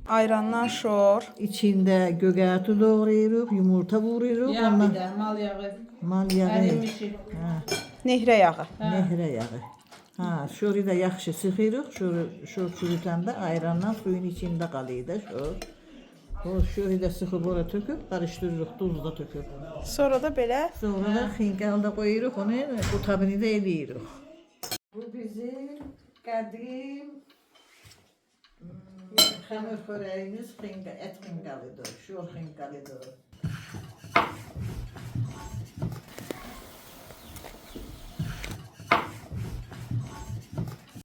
Ayrandan şor. İçinde göğerti doğrayırıq, yumurta vururuq. Yağ Ondan bir de mal yağı. mal yağı, Ərimişi. ha, Nehrə yağı. nehrə yağı. Ha, şoru da yaxşı sıxırıq. Şor çürütəndə ayranla suyun içində qalır da şor. O şoru da sıxıb ora töküb, qarışdırırıq, duz da töküb. Sonra da belə Sonra da xinqalda qoyuruq, onu qutabını da eləyirik. Bu bizim qədim xəmir xörəyimiz, et xinqalıdır, şor xinqalıdır.